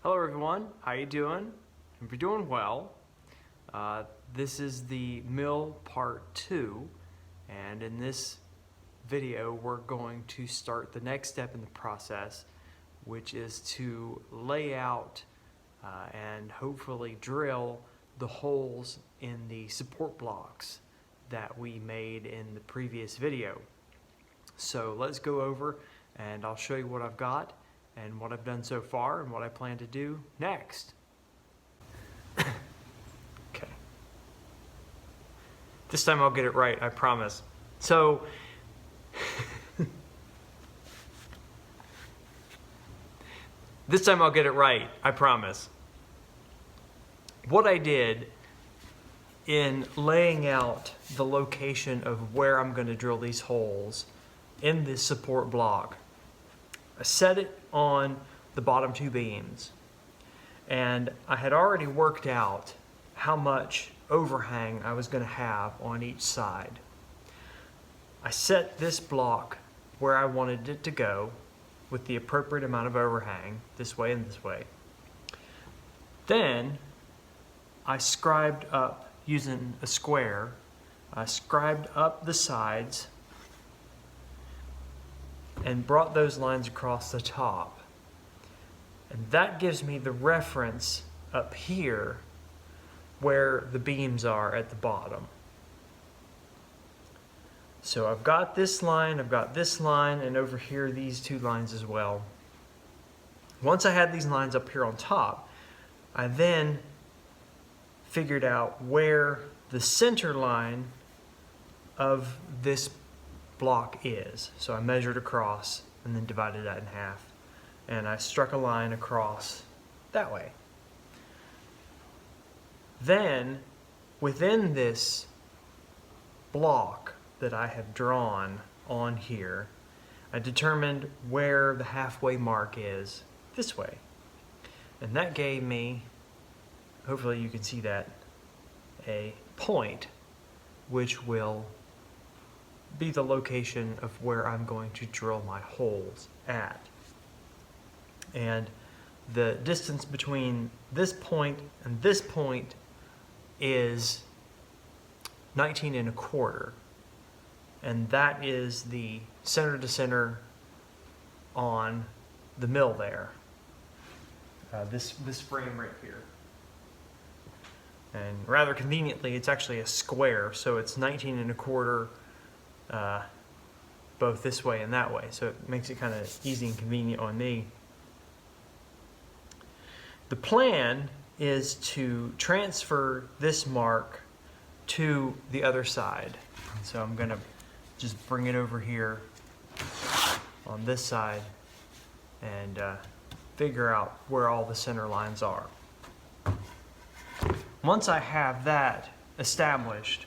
Hello everyone, how you doing? If you're doing well, this is the mill part 2, and in this video we're going to start the next step in the process, which is to lay out and hopefully drill the holes in the support blocks that we made in the previous video. So let's go over and I'll show you what I've got and what I've done so far and what I plan to do next. Okay. This time I'll get it right, I promise. So, this time I'll get it right, I promise. What I did in laying out the location of where I'm going to drill these holes in this support block, I set it on the bottom 2 beams, and I had already worked out how much overhang I was going to have on each side. I set this block where I wanted it to go with the appropriate amount of overhang, this way and this way. Then I scribed up using a square. I scribed up the sides and brought those lines across the top. And that gives me the reference up here where the beams are at the bottom. So I've got this line, and over here these 2 lines as well. Once I had these lines up here on top, I then figured out where the center line of this block is. So I measured across and then divided that in half, and I struck a line across that way. Then within this block that I have drawn on here, I determined where the halfway mark is this way, and that gave me, hopefully you can see that, a point which will be the location of where I'm going to drill my holes at. And the distance between this point and this point is 19 1/4, and that is the center to center on the mill there. This frame right here. And rather conveniently, it's actually a square, so it's 19 1/4 both this way and that way, so it makes it kind of easy and convenient on me. The plan is to transfer this mark to the other side. So I'm going to just bring it over here on this side and figure out where all the center lines are. Once I have that established,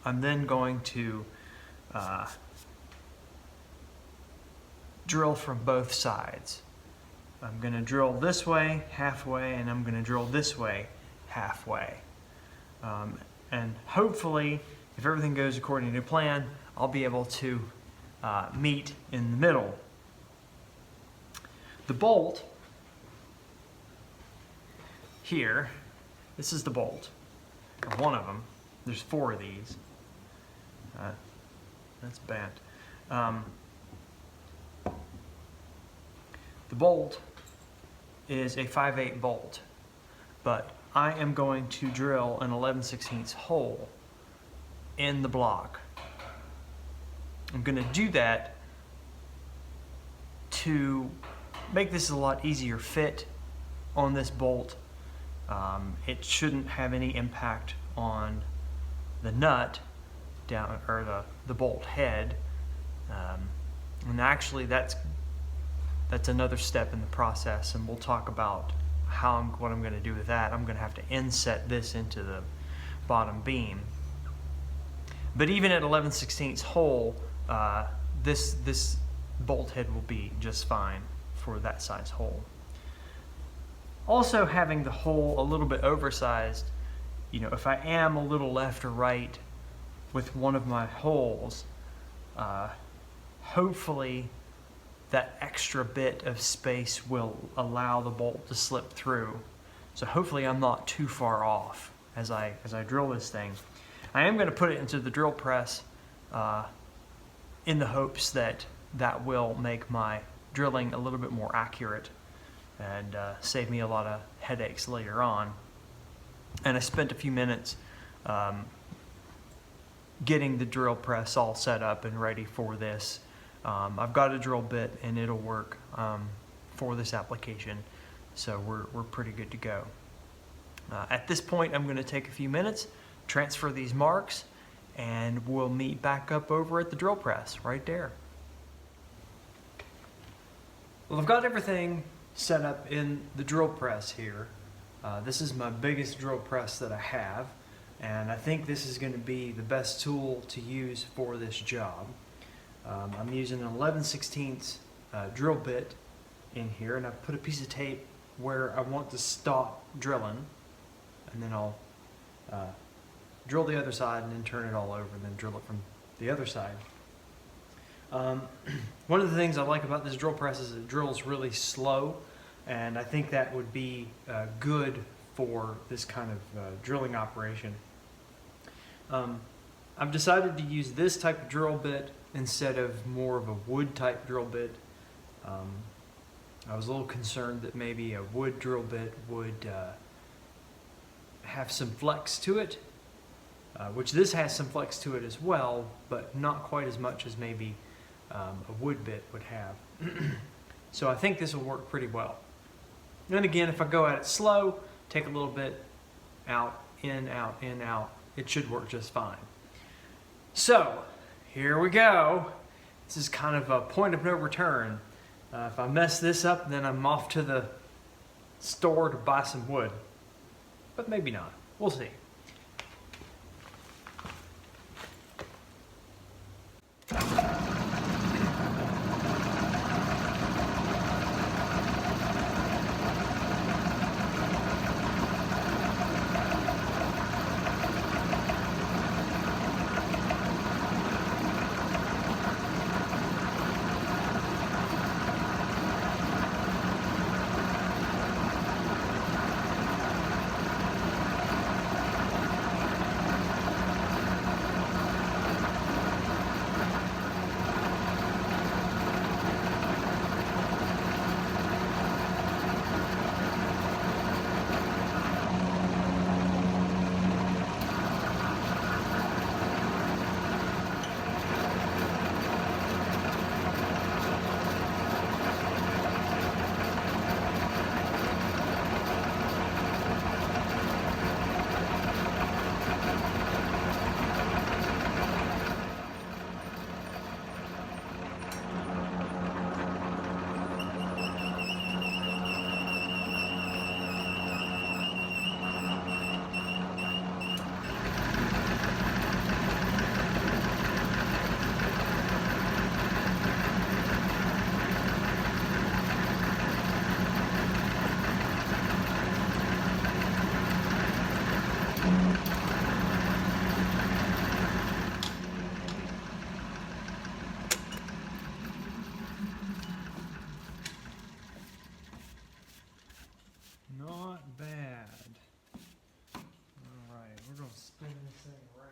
I'm then going to drill from both sides. I'm going to drill this way halfway, and I'm going to drill this way halfway. And hopefully, if everything goes according to plan, I'll be able to meet in the middle. The bolt here, this is the bolt, or one of them. There's 4 of these. That's bent. The bolt is a 5/8 bolt, but I am going to drill an 11/16 hole in the block. I'm going to do that to make this a lot easier fit on this bolt. It shouldn't have any impact on the nut down, or the bolt head, and actually that's another step in the process, and we'll talk about what I'm going to do with that. I'm going to have to inset this into the bottom beam, but even at 11/16 hole, this bolt head will be just fine for that size hole. Also, having the hole a little bit oversized, you know, if I am a little left or right with one of my holes, hopefully that extra bit of space will allow the bolt to slip through. So hopefully I'm not too far off as I drill this thing. I am going to put it into the drill press in the hopes that that will make my drilling a little bit more accurate and save me a lot of headaches later on. And I spent a few minutes getting the drill press all set up and ready for this. I've got a drill bit and it'll work for this application, so we're pretty good to go. At this point, I'm going to take a few minutes, transfer these marks, and we'll meet back up over at the drill press right there. Well, I've got everything set up in the drill press here. This is my biggest drill press that I have, and I think this is going to be the best tool to use for this job. I'm using an 11/16 drill bit in here, and I've put a piece of tape where I want to stop drilling, and then I'll drill the other side and then turn it all over and then drill it from the other side. One of the things I like about this drill press is it drills really slow, and I think that would be good for this kind of drilling operation. I've decided to use this type of drill bit instead of more of a wood type drill bit. I was a little concerned that maybe a wood drill bit would have some flex to it, which this has some flex to it as well, but not quite as much as maybe a wood bit would have. So I think this will work pretty well. And again, if I go at it slow, take a little bit out, in, out, it should work just fine. So here we go. This is kind of a point of no return. If I mess this up, then I'm off to the store to buy some wood. But maybe not. We'll see. Not bad. All right, we're going to spin this thing around.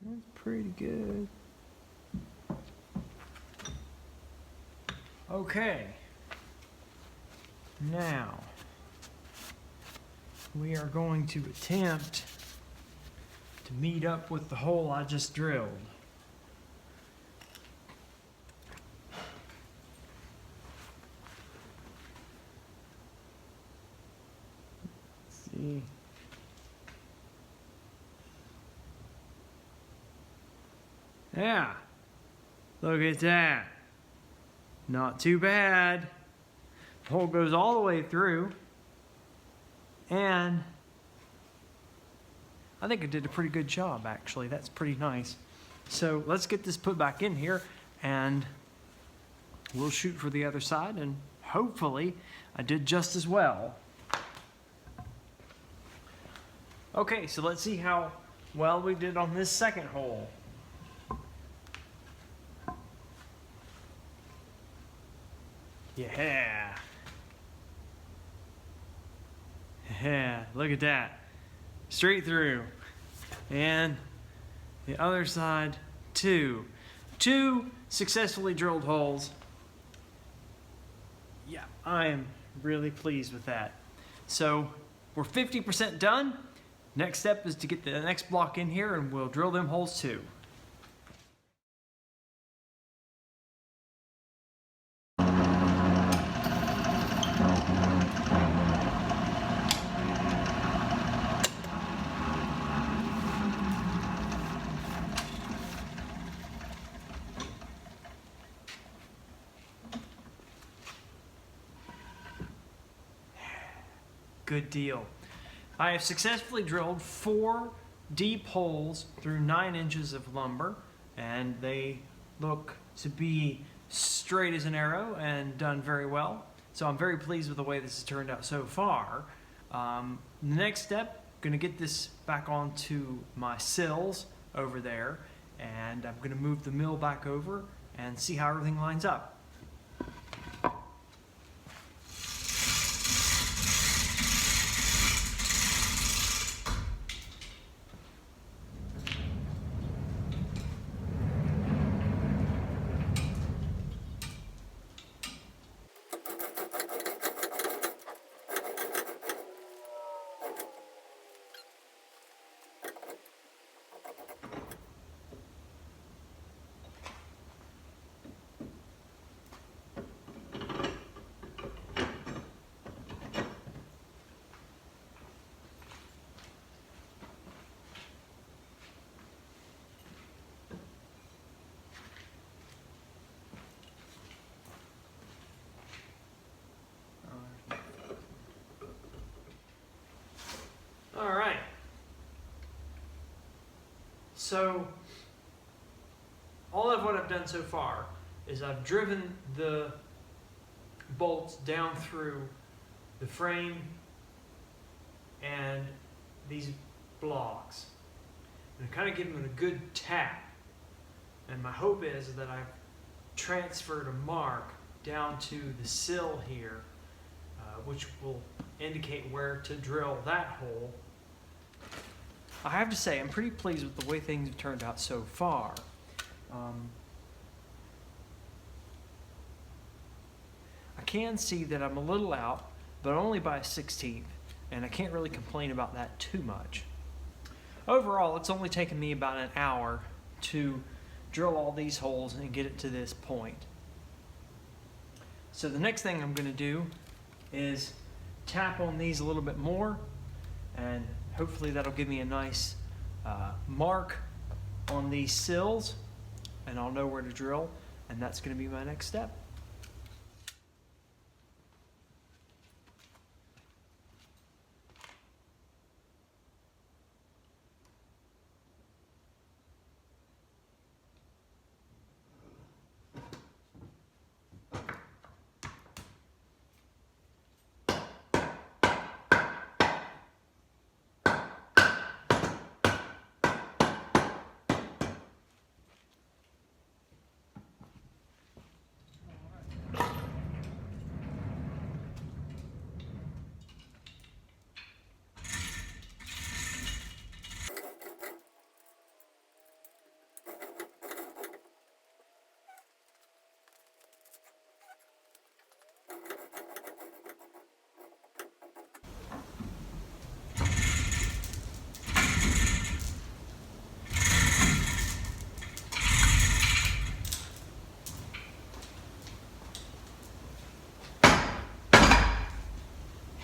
That's pretty good. Okay. Now, we are going to attempt to meet up with the hole I just drilled. Let's see. Yeah, look at that. Not too bad. The hole goes all the way through, and I think I did a pretty good job, actually. That's pretty nice. So let's get this put back in here, and we'll shoot for the other side, and hopefully I did just as well. Okay, so let's see how well we did on this second hole. Yeah. Yeah, look at that. Straight through. And the other side, two. Two successfully drilled holes. Yeah, I am really pleased with that. So we're 50% done. Next step is to get the next block in here, and we'll drill them holes too. Good deal. I have successfully drilled 4 deep holes through 9 inches of lumber, and they look to be straight as an arrow and done very well. So I'm very pleased with the way this has turned out so far. The next step, I'm going to get this back onto my sills over there, and I'm going to move the mill back over and see how everything lines up. All right. So all of what I've done so far is I've driven the bolts down through the frame and these blocks, and kind of give them a good tap. And my hope is that I've transferred a mark down to the sill here, which will indicate where to drill that hole. I have to say, I'm pretty pleased with the way things have turned out so far. I can see that I'm a little out, but only by a 1/16, and I can't really complain about that too much. Overall, it's only taken me about an hour to drill all these holes and get it to this point. So the next thing I'm going to do is tap on these a little bit more, and hopefully that'll give me a nice mark on these sills, and I'll know where to drill, and that's going to be my next step.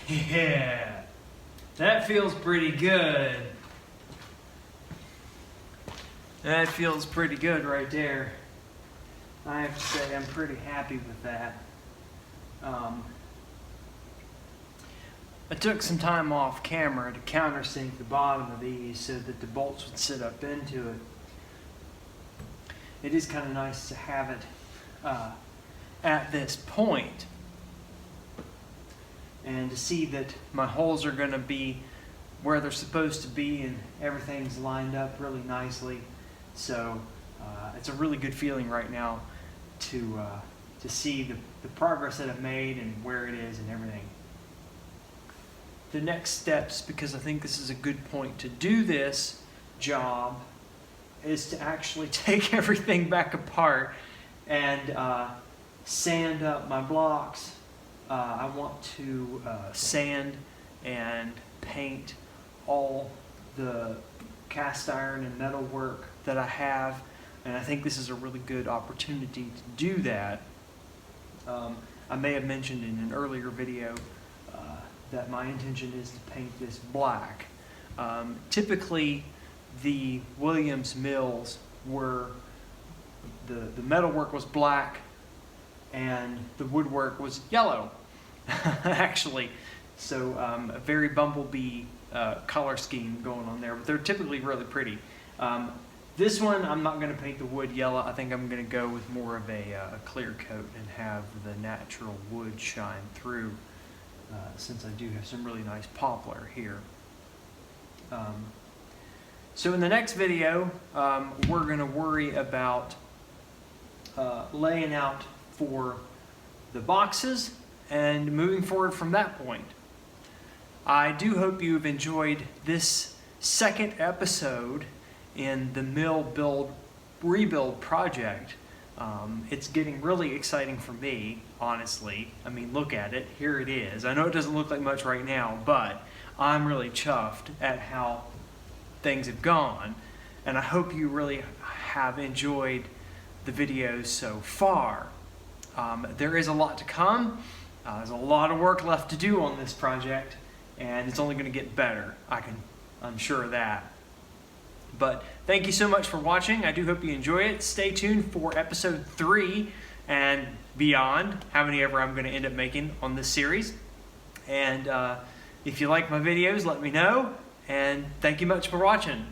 Yeah, that feels pretty good. That feels pretty good right there. I have to say I'm pretty happy with that. I took some time off camera to countersink the bottom of these so that the bolts would sit up into it. It is kind of nice to have it at this point, and to see that my holes are going to be where they're supposed to be and everything's lined up really nicely. So it's a really good feeling right now to see the progress that I've made and where it is and everything. The next steps, because I think this is a good point to do this job, is to actually take everything back apart and sand up my blocks. I want to sand and paint all the cast iron and metal work that I have, and I think this is a really good opportunity to do that. I may have mentioned in an earlier video that my intention is to paint this black. Typically, the Williams mills were, the metalwork was black and the woodwork was yellow, actually. So a very bumblebee color scheme going on there, but they're typically really pretty. This one, I'm not going to paint the wood yellow. I think I'm going to go with more of a clear coat and have the natural wood shine through, since I do have some really nice poplar here. So in the next video, we're going to worry about laying out for the boxes and moving forward from that point. I do hope you've enjoyed this second episode in the mill build rebuild project. It's getting really exciting for me, honestly. I mean, look at it. Here it is. I know it doesn't look like much right now, but I'm really chuffed at how things have gone, and I hope you really have enjoyed the videos so far. There is a lot to come. There's a lot of work left to do on this project, and it's only going to get better. I'm sure of that. But thank you so much for watching. I do hope you enjoy it. Stay tuned for episode 3 and beyond, how many ever I'm going to end up making on this series. And if you like my videos, let me know. And thank you much for watching.